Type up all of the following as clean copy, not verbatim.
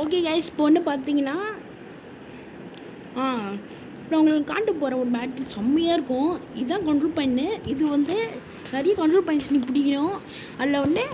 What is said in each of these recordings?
Okay guys, இப்போ வந்து பார்த்தீங்கன்னா இப்போ உங்களுக்கு காட்ட போகிற ஒரு பேட்ரி செம்மையாக இருக்கும். இதுதான் கண்ட்ரோல் பாயிண்ட்டு. இது வந்து நிறைய கண்ட்ரோல் பாயிண்ட்ஸ் நீ பிடிக்கணும். அதில் வந்து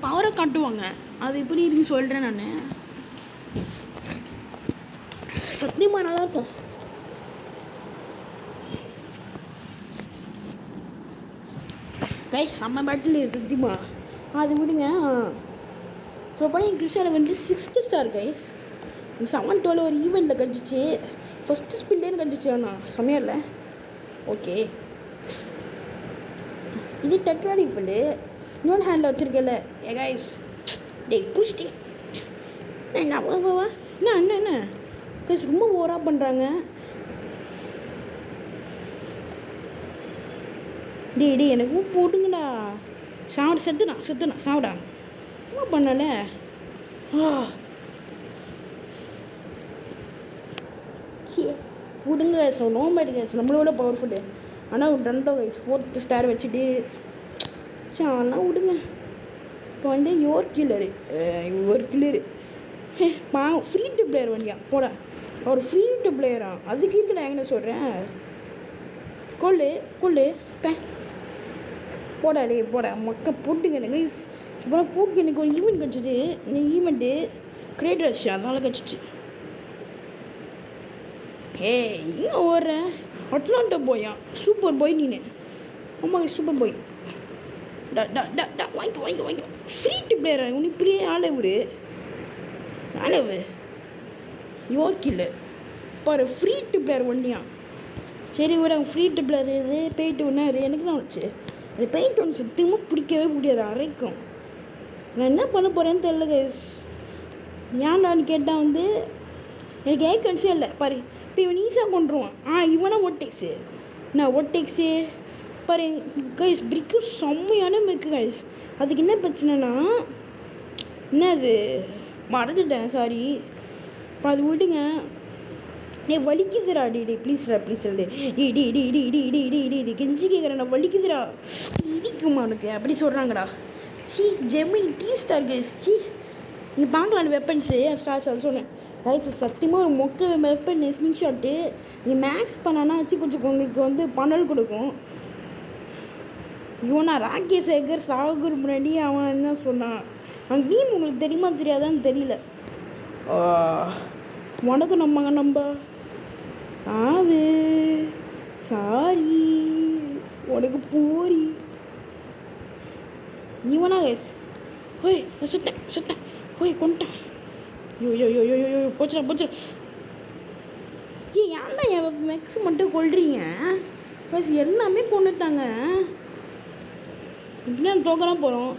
பவரை காட்டுவாங்க. அது எப்படி இருக்குன்னு சொல்கிறேன் நான். சத்தியமாக நல்லாயிருக்கும் கைஸ். செம்ம பேட்டில் சத்தியமாக. அது விடுங்க. ஸோ பண்ணி கிறிஸ்டியானோ வந்து 6th ஸ்டார் கைஸ். 7-12 ஒரு ஈவெண்ட்டில் கிடச்சிச்சு. ஃபஸ்ட்டு ஸ்பில்லேன்னு கிடச்சிச்சு. ஆனால் செம்மையா இல்லை. ஓகே, இது டெட்ரா ஃபுல்லு. இன்னொன்று ஹேண்டில் வச்சுருக்கல. ஏ கைஸ், டே குஷ்டி என்ன வா என்ன கைஸ் ரொம்ப ஓவராக பண்ணுறாங்க. டே எனக்கும் போட்டுங்கடா. செத்துனா சாப்பிடா. என்ன பண்ணல. விடுங்க ஸோ நோம்பேடு கைஸ், நம்மளோட பவர்ஃபுல்லு. ஆனால் ஒரு 2 கைஸ் 4th ஸ்டார் வச்சுட்டு ஆனால் விடுங்க. இப்போ வந்து your killer free to player வண்டியா போட. அவர் ஃப்ரீ டு பிளேயரா? அதுக்கு இருக்கு. நான் என்ன சொல்கிறேன், கொள்ளு போட மக்க போட்டுங்க கைஸ். இப்போ போட்டு எனக்கு ஒரு ஈவெண்ட் கிடச்சிச்சு. இந்த ஈவெண்ட்டு கிரேட் ரஷ் அதனால் கிடச்சிச்சு. இங்கே ஓடுறேன். அட்லாண்டா போயா? சூப்பர் பாய் நீனு. ஆமாம் சூப்பர் பாய். வாங்கிக்கோ. ஃப்ரீ டு பிளேயரா? உனக்கு இப்படியே ஆளவு யோர்க்கில்ல பாரு. ஃப்ரீ டு பிளேயர் ஒன்றியா? சரி விட ஃப்ரீ டு பிளேயர் இது பெயிண்ட் ஒன்று. அது எனக்கு தான் வச்சு. அது பெயிண்ட் ஒன்று சுத்தமாக பிடிக்கவே முடியாது, அரைக்கும். நான் என்ன பண்ண போகிறேன்னு தெரியல கைஸ். ஏன்டான்னு கேட்டால் வந்து எனக்கு ஏக்கன்ஸே இல்லை பாரு. இப்போ இவன் ஈஸியாக கொண்டுருவான். இவனா ஒட்டெக்ஸு. நான் ஒட்டெக்ஸு பாரு கைஸ். பிரிக்கு செம்மையான மெக்கு கைஸ். அதுக்கு என்ன பிரச்சனைனா, என்ன அது மறந்துட்டேன், சாரி. இப்போ அது விடுங்க. வலிக்குதுடா. டே ப்ளீஸ்டா டி கெஞ்சி கேட்குறேன். நான் வலிக்குதுடா. இடிக்குமா உனக்கு? அப்படி சொல்கிறாங்கடா. Gemini 3 star guys. நீங்கள் பார்க்கலாம் அந்த வெப்பன்ஸு ஸ்டார்ஸ். அது சொன்னேன் கைஸ். சத்தியமாக ஒரு மொக்க வெப்பன் ஸ்க்ரீன்ஷாட்டு. நீங்கள் மேக்ஸ் பண்ணானா வச்சு கொஞ்சம் உங்களுக்கு வந்து பணல் கொடுக்கும். இவனா ராகேஷ் சேகர் சாகுர் முன்னாடி அவன் என்ன சொன்னான். அவன் நீம் உங்களுக்கு தெரியுமா தெரியாதான்னு தெரியல. உனக்கு நம்ப சாவு சாரி உனக்கு போரி. இவனா கைஸ். சுத்தேன் கொண்டுட்டேன். யோ போச்சுடா. ஏன்டா என் மேக்ஸ் மட்டும் கொள்றீங்க கைஸ்? எல்லாமே கொண்டுட்டாங்க. இப்படின்னா தோக்கலாம் போகிறோம்.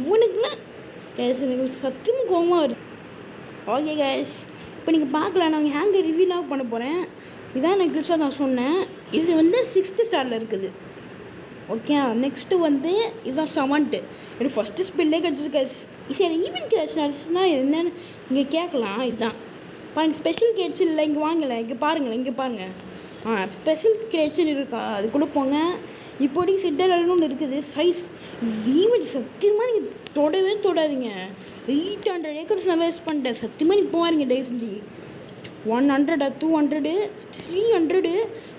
இவனுக்குன்னா கைஸ் எனக்கு சத்தியம் கோவமாக வருது. ஓகே கைஸ், இப்போ நீங்கள் பார்க்கலாம். நான் ஹேங்கர் ரிவ்யூலாக பண்ண போகிறேன். இதான் எனக்கு கிளிச்சாக நான் சொன்னேன். இது வந்து 6th ஸ்டாரில் இருக்குது. ஓகே, நெக்ஸ்ட்டு வந்து இதுதான் 7th. எனக்கு ஃபஸ்ட்டு ஸ்பில்லே கிடச்சிது கைஸ். சரி, ஈவெண்ட் கிடச்சினா என்னென்னு இங்கே கேட்கலாம். இதுதான் பாருங்கள், ஸ்பெஷல் கிரெடிட்ஸ் இல்லை. இங்கே வாங்கலை, இங்கே பாருங்கள். ஸ்பெஷல் கிரெடிட்ஸ் இருக்கா? அது கூட போங்க. இப்போதைக்கு சிட்டர்னு ஒன்று இருக்குது. சைஸ் ஈவெண்ட் சத்தியமாக நீங்கள் தொடவே தொடாதீங்க. 800 ஏக்கர்ஸ் நான் வேஸ்ட் பண்ணிட்டேன். சத்தியமாக நீங்கள் போவாருங்க டே செஞ்சு. 100, 200, 300,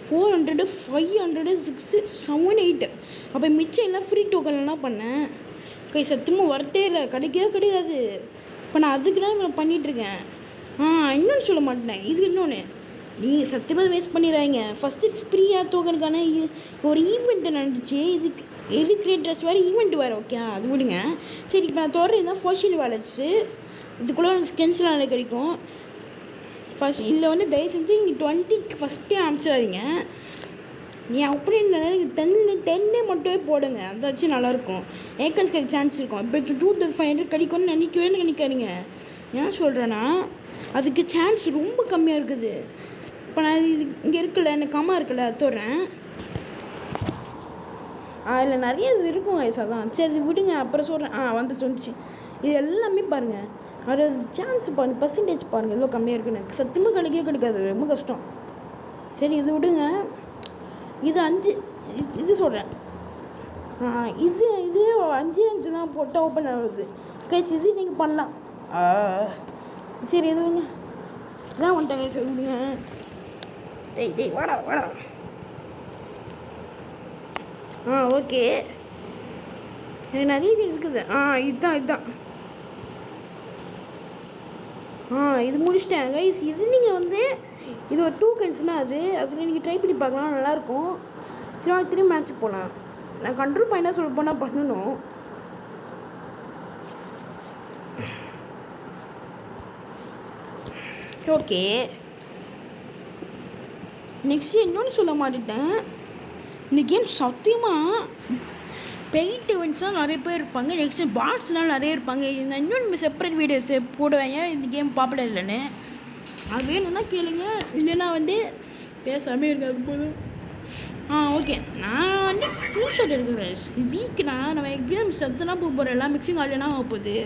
400, 500, 6, 7, 8. அப்போ மிச்சம் எல்லாம் ஃப்ரீ டோக்கன்லாம் பண்ணேன் கை. சத்தியமாக வரட்டே இல்லை, கிடைக்காது. இப்போ நான் அதுக்கு தான் நான் பண்ணிகிட்ருக்கேன். இன்னொன்று சொல்ல மாட்டேன். இது இன்னொன்று நீங்கள் சத்தியமாக வேஸ்ட் பண்ணிடுறாங்க. ஃபஸ்ட்டு ஃப்ரீயாக டோக்கனுக்கான ஒரு ஈவெண்ட்டு நடந்துச்சு. இது கிரியேட் ட்ரெஸ் வேறு ஈவெண்ட் வேறு. ஓகே, அது விடுங்க. சரி, இப்போ நான் தொடர்றது தான் ஃபோஷியல் வேலட்ஸு. இதுக்குள்ளே ஸ்கென்ஸ்லாம் கிடைக்கும். ஃபஸ்ட் இதில் வந்து தயவு செஞ்சு நீங்கள் 20க்கு ஃபஸ்ட்டே அனுப்பிச்சிடாதீங்க. நீ அப்படி இல்லைனா நீங்கள் 10 மட்டுமே போடுங்க. அதை வச்சு நல்லாயிருக்கும். ஏக்கன்ஸ் கிடைக்க சான்ஸ் இருக்கும். இப்போ 2500 கிடைக்கும்னு நினைக்காதீங்க. ஏன் சொல்கிறேன்னா அதுக்கு சான்ஸ் ரொம்ப கம்மியாக இருக்குது. இப்போ நான் இது இங்கே இருக்குல்ல, எனக்கு கம்மா இருக்குல்ல, அது தோறேன். அதில் நிறைய இது இருக்கும் வயசு. அதான் சரி விடுங்க, அப்புறம் சொல்கிறேன். சொன்னிச்சு. இது எல்லாமே பாருங்கள். அது சான்ஸ் பாருங்கள், பர்சன்டேஜ் பாருங்கள் எவ்வளோ கம்மியாக இருக்குன்னு. சத்தியமாக கிடைக்காது, ரொம்ப கஷ்டம். சரி, இது விடுங்க. இது 5 இது சொல்கிறேன். இது 5 தான் போட்டால் ஓப்பன் ஆகுது கைஸ். இது நீங்கள் பண்ணலாம். சரி எதுவுங்க இதான் வந்துட்டாங்க சொல்லுங்க. டேய் வாடா. ஓகே எனக்கு நிறைய இருக்குது. இதுதான் இது முடிச்சிட்டேன் கைஸ். இது நீங்கள் வந்து இது ஒரு 2 கன்ஸ்னால் அதில் நீங்கள் ட்ரை பண்ணி பார்க்கலாம், நல்லாயிருக்கும். சரி திரும்பி மேட்ச்சுக்கு போகலாம். நான் கண்ட்ரோல் பண்ணால் சொல்ல போனால் பண்ணணும். ஓகே நெக்ஸ்ட்டு இன்னொன்று சொல்ல மாட்டேன். இந்த கேம் சத்தியமாக பெயிட் இவெண்ட்ஸ்லாம் நிறைய பேர் இருப்பாங்க. நெக்ஸ்ட்டு பாட்ஸ்லாம் நிறைய இருப்பாங்க. நான் இன்னொன்று செப்பரேட் வீடியோஸ் போடுவேன் இந்த கேம் பாப்புலர் இல்லைன்னு. அது வேணும்னா கேளுங்க, இல்லைன்னா வந்து பேசாமல் இருக்காது போதும். ஓகே நான் வந்து ஃபுல் ஷாட் எடுக்கிறேன். வீக்னா நம்ம எப்படியும் சத்துனா போகிறோம், எல்லாம் மிக்சிங் ஆடலைனா போகுது.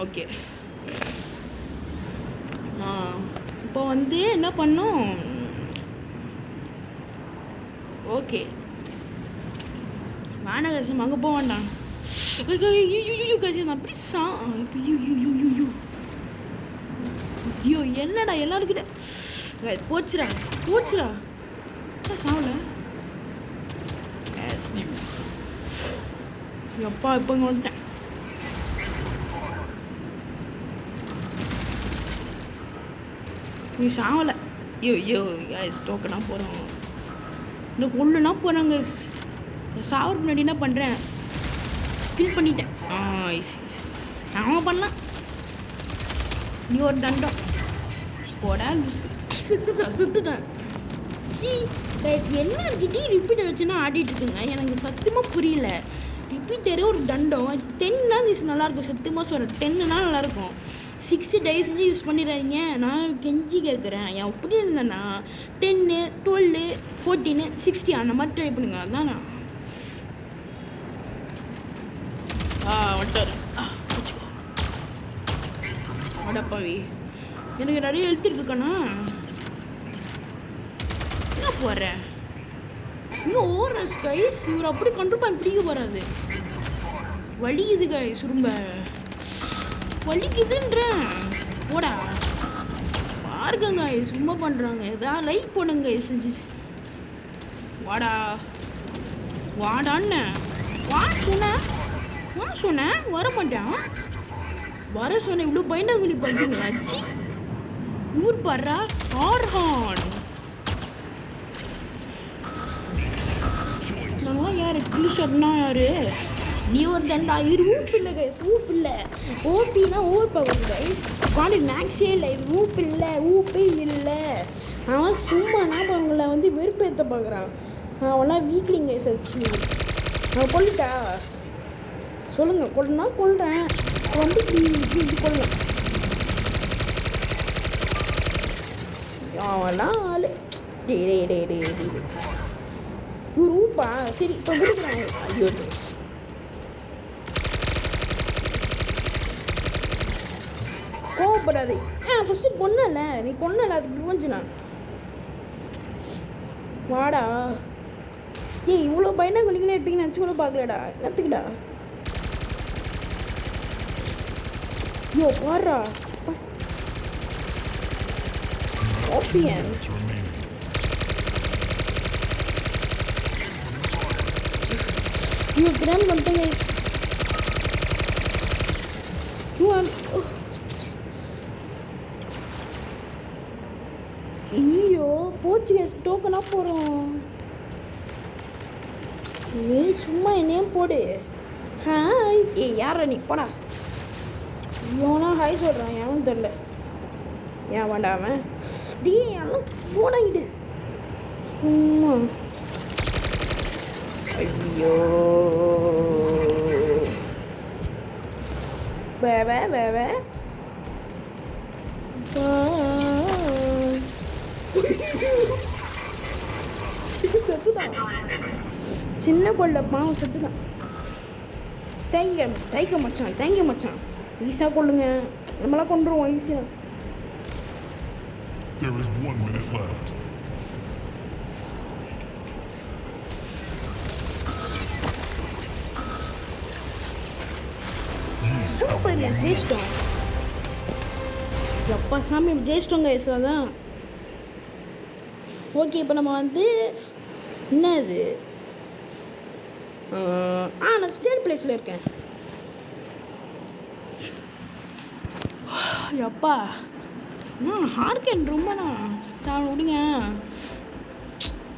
ஓகே இப்போ வந்து என்ன பண்ணோம். ஓகே வானகசம் அங்கே போக வேண்டாம். அப்படி ஐயோ என்னடா எல்லாருக்கிட்ட போச்சுடா சாவல. எப்பா இப்போ இங்கே வந்துட்டேன். நீ சாவலை. ஐயோ டோக்கனா போகிறோம், இன்னும் ஒன்றுனா போகிறாங்க. சாவருக்கு முன்னாடி என்ன பண்ணுறேன், கில் பண்ணிட்டேன். அவன் பண்ணலாம். நீ ஒரு தண்டம் போடா சுத்துதான். என்ன கிட்டே ரிப்பீட்டர் வச்சுன்னா ஆடிட்டுருக்குங்க. எனக்கு சத்தியமாக புரியல. ரிப்பீட்டரே ஒரு தண்டம். 10னா இது நல்லாயிருக்கும். சத்தியமாக சொல்கிறேன் 10னா நல்லாயிருக்கும். 6 டேஸ் வந்து யூஸ் பண்ணிடுறாங்க. நான் கெஞ்சி கேட்குறேன், எப்படி இருந்தேன்னா 10, 12, 14, 16 அந்த மாதிரி ட்ரை பண்ணுங்க. அதுதான் நான் வந்துட்டார். அடப்பாவி எனக்கு நிறைய ஹெல்த் இருக்குக்கண்ணா. என்ன போடுறேன் இங்கே ஓடுற கைஸ். இவர் அப்படி கண்ட்ரோல் பண்ண பிடிக்க போகிறாது. வலிக்குது கைஸ், ரொம்ப வலிக்குதுன்றேன். போடா பாருங்க கைஸ், ரொம்ப பண்ணுறாங்க. எதாவது லைக் பண்ணுங்க செஞ்சு. வாடான்னு சொன்னேன் வர மாட்டான். வர சொன்ன இவ்வளோ பயந்தாங்குழி பார்த்தீங்களா? சி ஊர் பாடுறா ஆர்ஹான். நாங்களாம் யார் கிளிஷர்னா யாரு? நீ ஒரு தண்டா. இது ஊப்பு இல்லை கைஸ், ஊப்பு இல்லை. ஓபினா ஓவர் பவர் கைஸ். காலி மேக்ஸே இல்லை. இது ஊப்பு இல்லை, ஊப்பே இல்லை. அவன் சும்மானா அவங்கள வந்து வெறுப்பேற்ற பார்க்குறான். அவெல்லாம் வீக்லிங் கைஸ் வச்சு அவன் கொல்லிட்டா சொல்லுங்கள். கொல்லுனா கொல்றேன் வந்து இப்படி கொள்ளலாம். அவெல்லாம் ஆள் டே இவர் ஊப்பா. சரி இப்போ கொடுக்குறாங்க. ஐயோ கோவப்படாது. ஃபஸ்ட்டு கொன்னல நீ கொன்னல, அதுக்கு ரிவெஞ்சுனா வாடா. இவ்வளோ பயந்தாங்குழிகளே இருப்பீங்கன்னு நினச்சி கூட பார்க்கலடா. என்னத்துக்குடா? ஐயோ பாடுறா ஓபிஎன். ஐயோ கிராம் பண்ணிட்டேங்க. ஐயோ போச்சு டோக்கனா போகிறோம். நீ சும்மா என்னையும் போடு. ஹாய் யாரா நீ போடா. இவனா ஹாய் சொல்கிறான், ஏன்னு தெரில. ஏன் வேண்டாம டீ எல்லாம் போடாங்கிட்டு சும்மா. ஐயோ வேவே செத்துதான். சின்ன கொள்ள பாவம் செத்துதான். தேங்க்யூ மச்சான். ஈஸியாக கொள்ளுங்க, நம்மளாம் கொண்டுருவோம் ஈஸியாக. There is 1 minute left. Super ஜெயிச்சிட்டோம். எப்பா சாமி ஜெயிச்சிட்டோங்க கைஸ் அதான். ஓகே இப்போ நம்ம வந்து என்னது நான் தேர்ட் பிளேஸில் இருக்கேன். எப்பா ஹார்கேன் ரொம்ப நான் விடுங்க.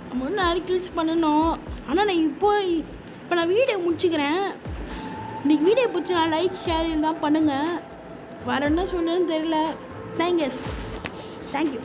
நம்ம வந்து நிறைய கில்ஸ் பண்ணணும். ஆனால் நான் இப்போ நான் வீடியோ முடிச்சுக்கிறேன். இன்றைக்கி வீடியோ பிடிச்சா லைக் ஷேர் இருந்தால் பண்ணுங்கள். வேறு என்ன சொல்லுன்னு தெரியல. தேங்க்யூ.